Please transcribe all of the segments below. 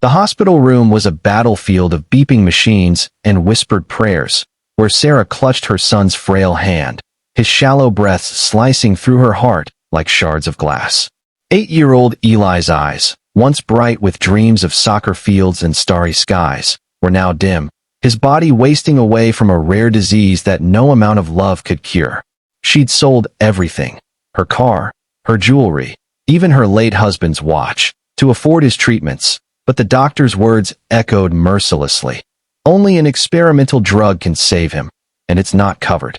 The hospital room was a battlefield of beeping machines and whispered prayers, where Sarah clutched her son's frail hand, his shallow breaths slicing through her heart like shards of glass. 8-year-old Eli's eyes, once bright with dreams of soccer fields and starry skies, were now dim, his body wasting away from a rare disease that no amount of love could cure. She'd sold everything, her car, her jewelry, even her late husband's watch, to afford his treatments, but the doctor's words echoed mercilessly. Only an experimental drug can save him, and it's not covered.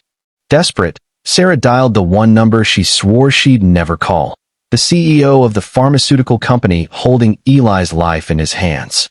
Desperate, Sarah dialed the one number she swore she'd never call, the CEO of the pharmaceutical company holding Eli's life in his hands.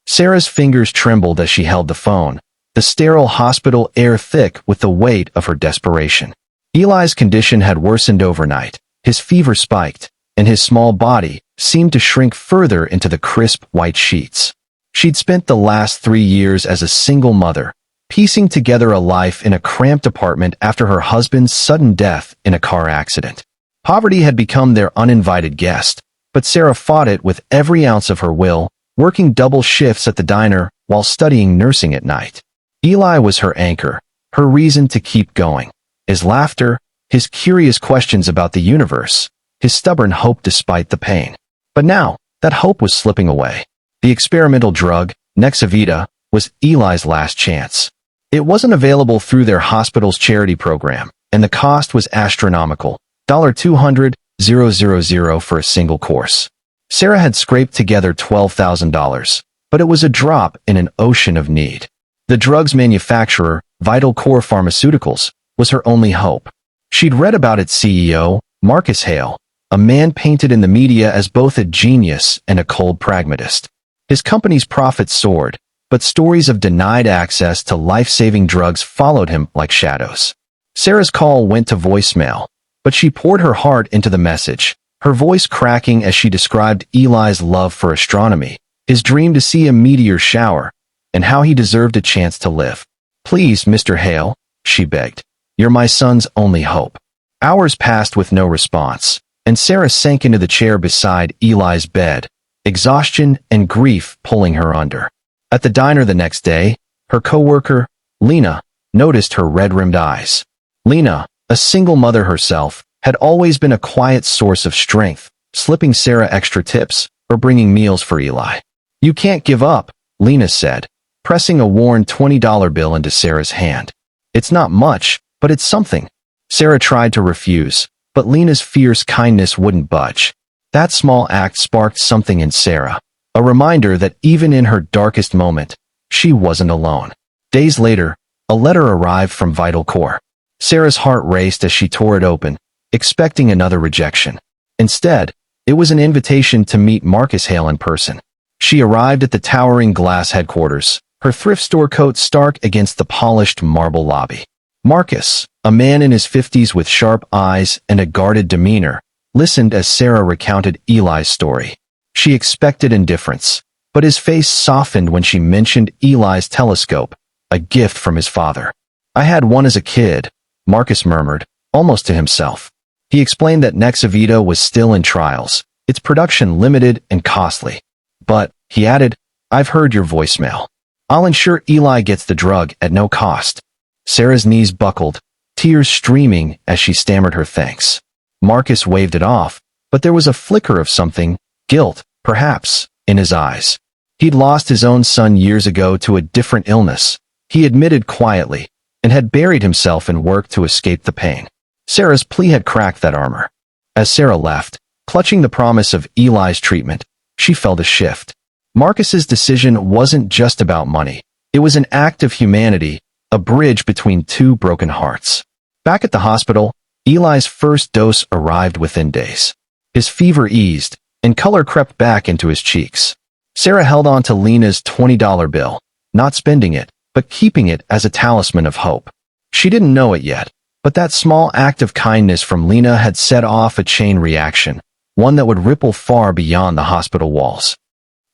Sarah's fingers trembled as she held the phone, the sterile hospital air thick with the weight of her desperation. Eli's condition had worsened overnight, his fever spiked, and his small body seemed to shrink further into the crisp white sheets. She'd spent the last 3 years as a single mother, piecing together a life in a cramped apartment after her husband's sudden death in a car accident. Poverty had become their uninvited guest, but Sarah fought it with every ounce of her will, working double shifts at the diner while studying nursing at night. Eli was her anchor, her reason to keep going. His laughter, his curious questions about the universe, his stubborn hope despite the pain. But now, that hope was slipping away. The experimental drug, Nexavita, was Eli's last chance. It wasn't available through their hospital's charity program, and the cost was astronomical, $200,000 for a single course. Sarah had scraped together $12,000, but it was a drop in an ocean of need. The drug's manufacturer, Vital Core Pharmaceuticals, was her only hope. She'd read about its CEO, Marcus Hale, a man painted in the media as both a genius and a cold pragmatist. His company's profits soared, but stories of denied access to life-saving drugs followed him like shadows. Sarah's call went to voicemail, but she poured her heart into the message, her voice cracking as she described Eli's love for astronomy, his dream to see a meteor shower, and how he deserved a chance to live. "Please, Mr. Hale," she begged. "You're my son's only hope." Hours passed with no response, and Sarah sank into the chair beside Eli's bed, exhaustion and grief pulling her under. At the diner the next day, her coworker, Lena, noticed her red-rimmed eyes. Lena, a single mother herself, had always been a quiet source of strength, slipping Sarah extra tips or bringing meals for Eli. "You can't give up," Lena said, pressing a worn $20 bill into Sarah's hand. "It's not much, but it's something." Sarah tried to refuse, but Lena's fierce kindness wouldn't budge. That small act sparked something in Sarah, a reminder that even in her darkest moment, she wasn't alone. Days later, a letter arrived from Vital Core. Sarah's heart raced as she tore it open, expecting another rejection. Instead, it was an invitation to meet Marcus Hale in person. She arrived at the towering glass headquarters, her thrift store coat stark against the polished marble lobby. Marcus, a man in his 50s with sharp eyes and a guarded demeanor, listened as Sarah recounted Eli's story. She expected indifference, but his face softened when she mentioned Eli's telescope, a gift from his father. "I had one as a kid," Marcus murmured, almost to himself. He explained that Nexavita was still in trials, its production limited and costly. "But," he added, "I've heard your voicemail. I'll ensure Eli gets the drug at no cost." Sarah's knees buckled, tears streaming as she stammered her thanks. Marcus waved it off, but there was a flicker of something, guilt, perhaps, in his eyes. He'd lost his own son years ago to a different illness, he admitted quietly, and had buried himself in work to escape the pain. Sarah's plea had cracked that armor. As Sarah left, clutching the promise of Eli's treatment, she felt a shift. Marcus's decision wasn't just about money. It was an act of humanity, a bridge between two broken hearts. Back at the hospital, Eli's first dose arrived within days. His fever eased, and color crept back into his cheeks. Sarah held on to Lena's $20 bill, not spending it, but keeping it as a talisman of hope. She didn't know it yet, but that small act of kindness from Lena had set off a chain reaction, one that would ripple far beyond the hospital walls.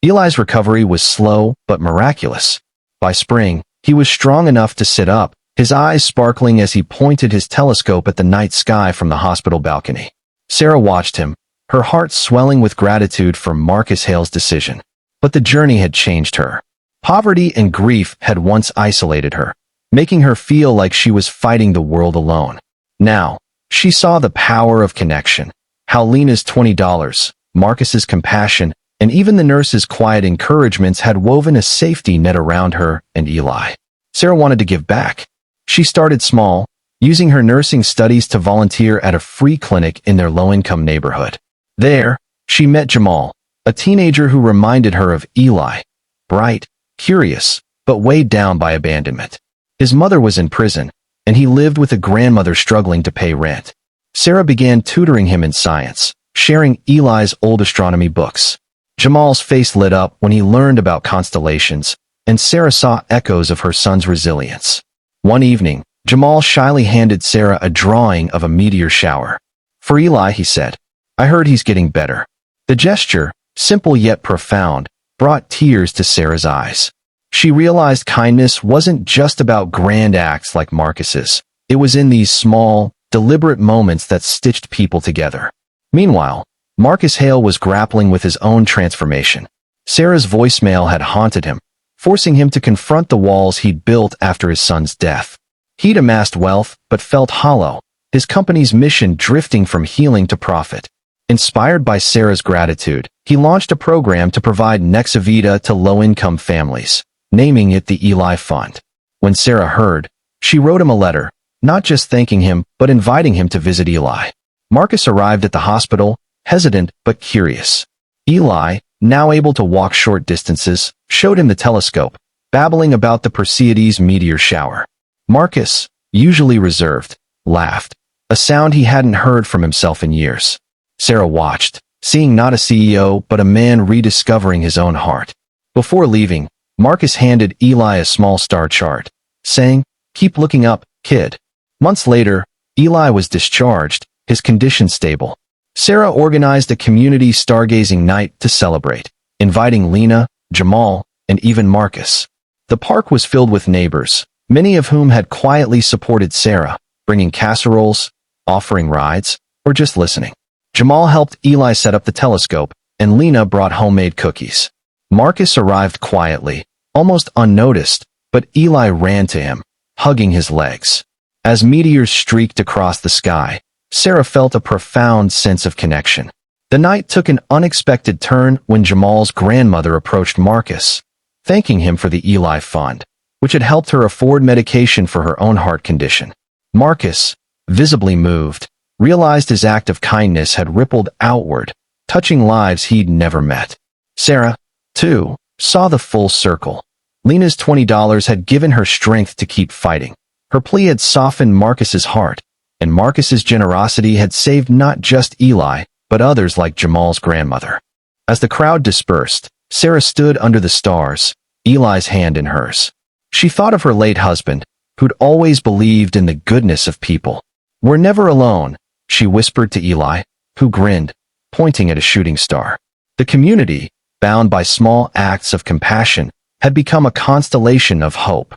Eli's recovery was slow but miraculous. By spring, he was strong enough to sit up, his eyes sparkling as he pointed his telescope at the night sky from the hospital balcony. Sarah watched him, her heart swelling with gratitude for Marcus Hale's decision. but the journey had changed her. Poverty and grief had once isolated her, making her feel like she was fighting the world alone. Now, she saw the power of connection, how Lena's $20, Marcus's compassion, and even the nurse's quiet encouragements had woven a safety net around her and Eli. Sarah wanted to give back. She started small, using her nursing studies to volunteer at a free clinic in their low-income neighborhood. There, she met Jamal, a teenager who reminded her of Eli, bright, curious, but weighed down by abandonment. His mother was in prison, and he lived with a grandmother struggling to pay rent. Sarah began tutoring him in science, sharing Eli's old astronomy books. Jamal's face lit up when he learned about constellations, and Sarah saw echoes of her son's resilience. One evening, Jamal shyly handed Sarah a drawing of a meteor shower. "For Eli," he said. "I heard he's getting better." The gesture, simple yet profound, brought tears to Sarah's eyes. She realized kindness wasn't just about grand acts like Marcus's. It was in these small, deliberate moments that stitched people together. Meanwhile, Marcus Hale was grappling with his own transformation. Sarah's voicemail had haunted him, forcing him to confront the walls he'd built after his son's death. He'd amassed wealth, but felt hollow, his company's mission drifting from healing to profit. Inspired by Sarah's gratitude, he launched a program to provide Nexavita to low-income families, naming it the Eli Fund. When Sarah heard, she wrote him a letter, not just thanking him, but inviting him to visit Eli. Marcus arrived at the hospital, hesitant but curious. Eli, now able to walk short distances, showed him the telescope, babbling about the Perseids meteor shower. Marcus, usually reserved, laughed, a sound he hadn't heard from himself in years. Sarah watched, seeing not a CEO but a man rediscovering his own heart. Before leaving, Marcus handed Eli a small star chart, saying, "Keep looking up, kid." Months later, Eli was discharged, his condition stable. Sarah organized a community stargazing night to celebrate, inviting Lena, Jamal, and even Marcus. The park was filled with neighbors, many of whom had quietly supported Sarah, bringing casseroles, offering rides, or just listening. Jamal helped Eli set up the telescope, and Lena brought homemade cookies. Marcus arrived quietly, almost unnoticed, but Eli ran to him, hugging his legs. As meteors streaked across the sky, Sarah felt a profound sense of connection. The night took an unexpected turn when Jamal's grandmother approached Marcus, thanking him for the Eli Fund, which had helped her afford medication for her own heart condition. Marcus, visibly moved, realized his act of kindness had rippled outward, touching lives he'd never met. Sarah, too, saw the full circle. Lena's $20 had given her strength to keep fighting. Her plea had softened Marcus's heart, and Marcus's generosity had saved not just Eli, but others like Jamal's grandmother. As the crowd dispersed, Sarah stood under the stars, Eli's hand in hers. She thought of her late husband, who'd always believed in the goodness of people. "We're never alone," she whispered to Eli, who grinned, pointing at a shooting star. The community, bound by small acts of compassion, had become a constellation of hope.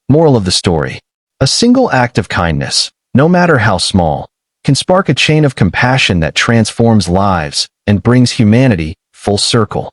Moral of the story: a single act of kindness, no matter how small, can spark a chain of compassion that transforms lives and brings humanity full circle.